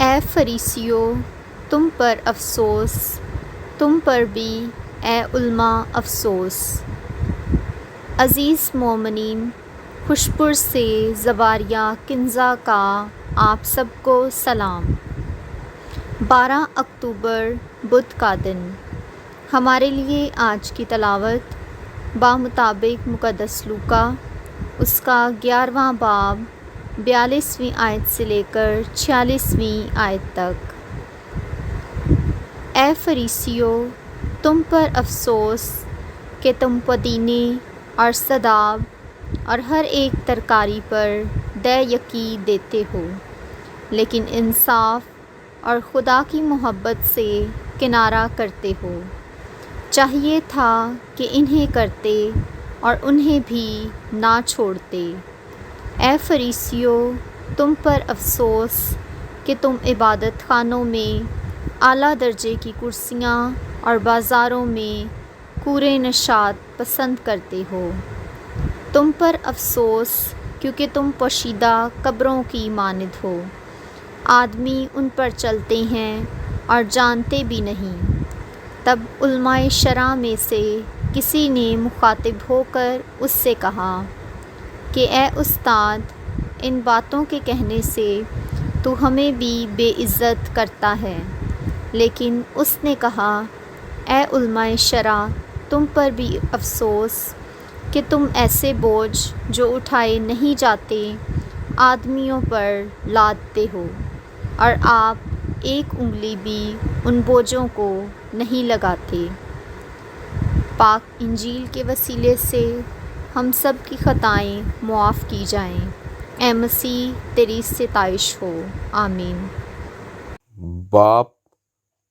اے فریسیو تم پر افسوس، تم پر بھی اے علماء افسوس۔ عزیز مومنین، خوشپور سے زواریہ کنزا کا آپ سب کو سلام۔ 12 اکتوبر بدھ کا دن۔ ہمارے لیے آج کی تلاوت بمطابق مقدس لوکا اس کا 11واں باب 42ویں آیت سے لے کر 46ویں آیت تک۔ اے فریسیو تم پر افسوس کہ تم پودینے اور سداب اور ہر ایک ترکاری پر دے یقی دیتے ہو، لیکن انصاف اور خدا کی محبت سے کنارہ کرتے ہو۔ چاہیے تھا کہ انہیں کرتے اور انہیں بھی نہ چھوڑتے۔ اے فریسیو تم پر افسوس کہ تم عبادت خانوں میں اعلیٰ درجے کی کرسیاں اور بازاروں میں کورے نشاط پسند کرتے ہو۔ تم پر افسوس کیونکہ تم پوشیدہ قبروں کی مانند ہو، آدمی ان پر چلتے ہیں اور جانتے بھی نہیں۔ تب علماء شرع میں سے کسی نے مخاطب ہو کر اس سے کہا کہ اے استاد، ان باتوں کے کہنے سے تو ہمیں بھی بے عزت کرتا ہے۔ لیکن اس نے کہا، اے علماء شرع، تم پر بھی افسوس کہ تم ایسے بوجھ جو اٹھائے نہیں جاتے آدمیوں پر لادتے ہو، اور آپ ایک انگلی بھی ان بوجھوں کو نہیں لگاتے۔ پاک انجیل کے وسیلے سے ہم سب کی خطائیں معاف کی جائیں۔ اے مسیح تیری ستائش ہو، آمین۔ باپ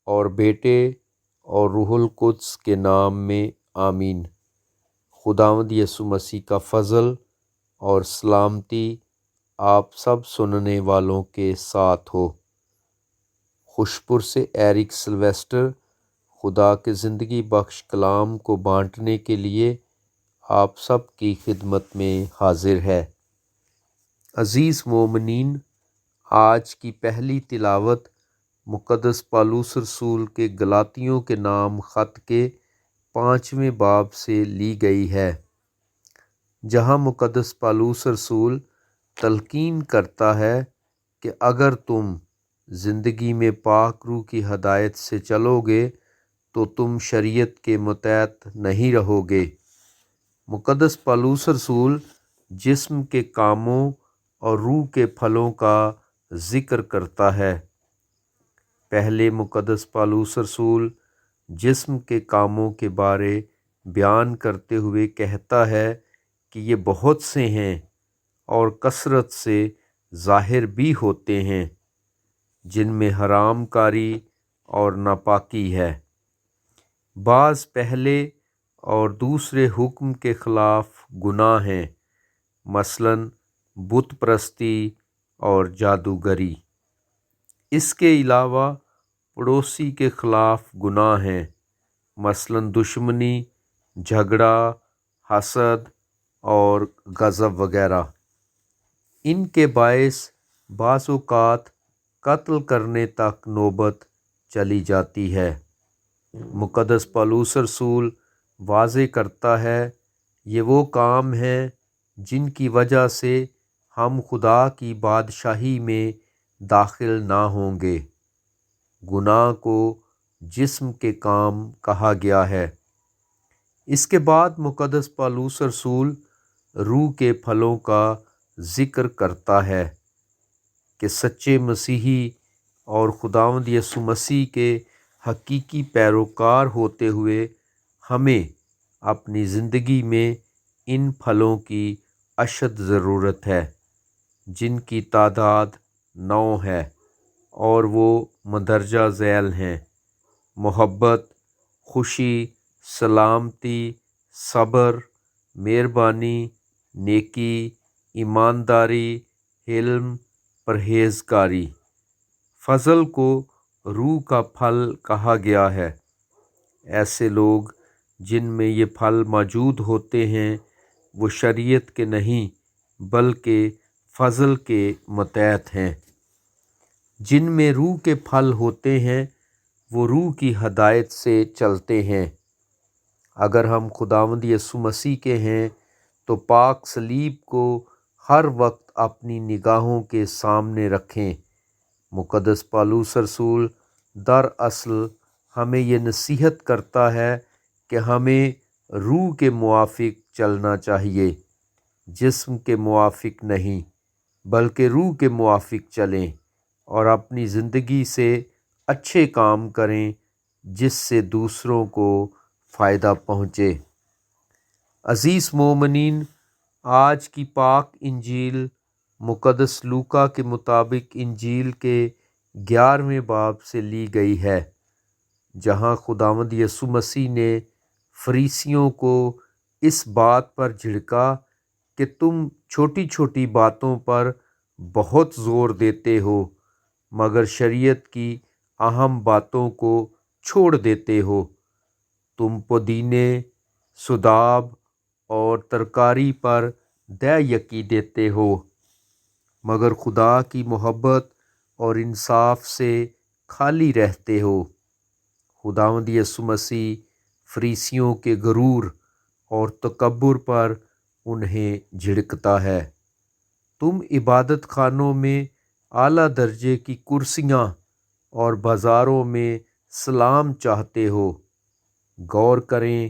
اور بیٹے اور روح القدس کے نام میں آمین۔ خداوند یسوع مسیح کا فضل اور سلامتی آپ سب سننے والوں کے ساتھ ہو۔ خوشپور سے ایرک سلویسٹر خدا کے زندگی بخش کلام کو بانٹنے کے لیے آپ سب کی خدمت میں حاضر ہے۔ عزیز مومنین، آج کی پہلی تلاوت مقدس پالوس رسول کے گلاطیوں کے نام خط کے 5ویں باب سے لی گئی ہے، جہاں مقدس پالوس رسول تلقین کرتا ہے کہ اگر تم زندگی میں پاک روح کی ہدایت سے چلو گے تو تم شریعت کے متحد نہیں رہو گے۔ مقدس پالوس رسول جسم کے کاموں اور روح کے پھلوں کا ذکر کرتا ہے۔ پہلے مقدس پالوس رسول جسم کے کاموں کے بارے بیان کرتے ہوئے کہتا ہے کہ یہ بہت سے ہیں اور کثرت سے ظاہر بھی ہوتے ہیں، جن میں حرام کاری اور ناپاکی ہے۔ بعض پہلے اور دوسرے حکم کے خلاف گناہ ہیں، مثلاً بت پرستی اور جادوگری۔ اس کے علاوہ پڑوسی کے خلاف گناہ ہیں، مثلاً دشمنی، جھگڑا، حسد اور غضب وغیرہ۔ ان کے باعث بعض اوقات قتل کرنے تک نوبت چلی جاتی ہے۔ مقدس پالوس رسول واضح کرتا ہے، یہ وہ کام ہیں جن کی وجہ سے ہم خدا کی بادشاہی میں داخل نہ ہوں گے۔ گناہ کو جسم کے کام کہا گیا ہے۔ اس کے بعد مقدس پالوس رسول روح کے پھلوں کا ذکر کرتا ہے کہ سچے مسیحی اور خداوند یسوع مسیح کے حقیقی پیروکار ہوتے ہوئے ہمیں اپنی زندگی میں ان پھلوں کی اشد ضرورت ہے، جن کی تعداد 9 ہے اور وہ مندرجہ ذیل ہیں: محبت، خوشی، سلامتی، صبر، مہربانی، نیکی، ایمانداری، حلم، پرہیزگاری۔ فضل کو روح کا پھل کہا گیا ہے۔ ایسے لوگ جن میں یہ پھل موجود ہوتے ہیں وہ شریعت کے نہیں بلکہ فضل کے متحد ہیں۔ جن میں روح کے پھل ہوتے ہیں وہ روح کی ہدایت سے چلتے ہیں۔ اگر ہم خداوند یسوع مسیح کے ہیں تو پاک صلیب کو ہر وقت اپنی نگاہوں کے سامنے رکھیں۔ مقدس پالوس رسول دراصل ہمیں یہ نصیحت کرتا ہے کہ ہمیں روح کے موافق چلنا چاہیے، جسم کے موافق نہیں، بلکہ روح کے موافق چلیں اور اپنی زندگی سے اچھے کام کریں جس سے دوسروں کو فائدہ پہنچے۔ عزیز مومنین، آج کی پاک انجیل مقدس لوکا کے مطابق انجیل کے 11ویں باب سے لی گئی ہے، جہاں خداوند یسوع مسیح نے فریسیوں کو اس بات پر جھڑکا کہ تم چھوٹی چھوٹی باتوں پر بہت زور دیتے ہو مگر شریعت کی اہم باتوں کو چھوڑ دیتے ہو۔ تم پودینے، سداب اور ترکاری پر یقین دیتے ہو مگر خدا کی محبت اور انصاف سے خالی رہتے ہو۔ خداوند یسوع مسیح فریسیوں کے غرور اور تکبر پر انہیں جھڑکتا ہے۔ تم عبادت خانوں میں اعلیٰ درجے کی کرسیاں اور بازاروں میں سلام چاہتے ہو۔ غور کریں،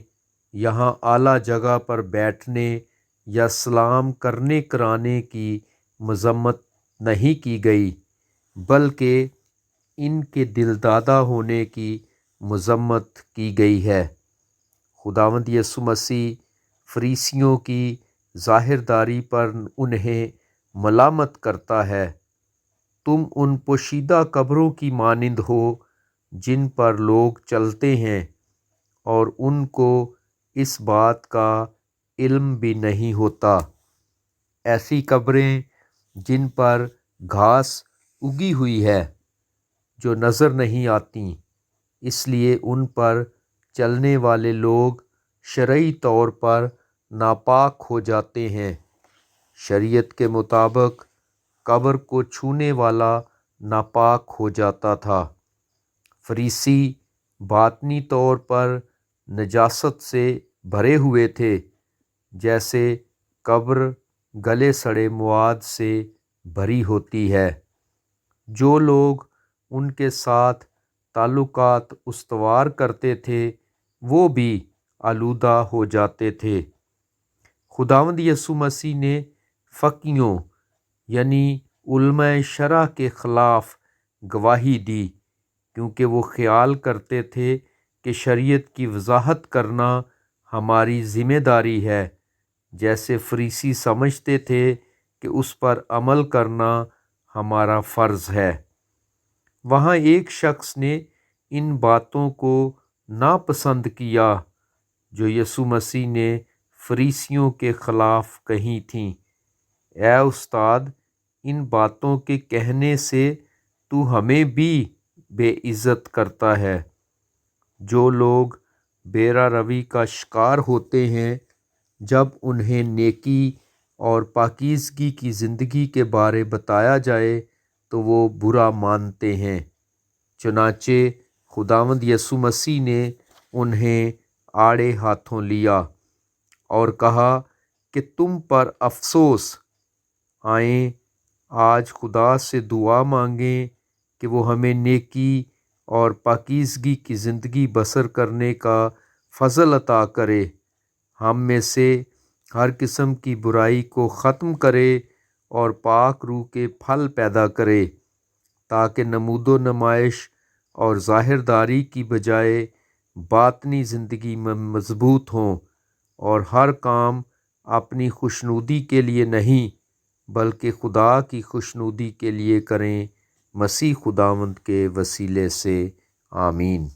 یہاں اعلیٰ جگہ پر بیٹھنے یا سلام کرنے کرانے کی مذمت نہیں کی گئی، بلکہ ان کے دل دادہ ہونے کی مذمت کی گئی ہے۔ خداوند یسوع مسیح فریسیوں کی ظاہرداری پر انہیں ملامت کرتا ہے۔ تم ان پوشیدہ قبروں کی مانند ہو جن پر لوگ چلتے ہیں اور ان کو اس بات کا علم بھی نہیں ہوتا۔ ایسی قبریں جن پر گھاس اگی ہوئی ہے جو نظر نہیں آتیں، اس لیے ان پر چلنے والے لوگ شرعی طور پر ناپاک ہو جاتے ہیں۔ شریعت کے مطابق قبر کو چھونے والا ناپاک ہو جاتا تھا۔ فریسی باطنی طور پر نجاست سے بھرے ہوئے تھے، جیسے قبر گلے سڑے مواد سے بھری ہوتی ہے۔ جو لوگ ان کے ساتھ تعلقات استوار کرتے تھے وہ بھی آلودہ ہو جاتے تھے۔ خداوند یسوع مسیح نے فقیہوں یعنی علماء شرع کے خلاف گواہی دی، کیونکہ وہ خیال کرتے تھے کہ شریعت کی وضاحت کرنا ہماری ذمہ داری ہے، جیسے فریسی سمجھتے تھے کہ اس پر عمل کرنا ہمارا فرض ہے۔ وہاں ایک شخص نے ان باتوں کو ناپسند کیا جو یسوع مسیح نے فریسیوں کے خلاف کہی تھیں۔ اے استاد، ان باتوں کے کہنے سے تو ہمیں بھی بے عزت کرتا ہے۔ جو لوگ بیرا روی کا شکار ہوتے ہیں جب انہیں نیکی اور پاکیزگی کی زندگی کے بارے بتایا جائے تو وہ برا مانتے ہیں۔ چنانچہ خداوند یسوع مسیح نے انہیں آڑے ہاتھوں لیا اور کہا کہ تم پر افسوس! آئیں آج خدا سے دعا مانگیں کہ وہ ہمیں نیکی اور پاکیزگی کی زندگی بسر کرنے کا فضل عطا کرے، ہم میں سے ہر قسم کی برائی کو ختم کرے اور پاک روح کے پھل پیدا کرے، تاکہ نمود و نمائش اور ظاہرداری کی بجائے باطنی زندگی میں مضبوط ہوں اور ہر کام اپنی خوشنودی کے لیے نہیں بلکہ خدا کی خوشنودی کے لیے کریں۔ مسیح خداوند کے وسیلے سے آمین۔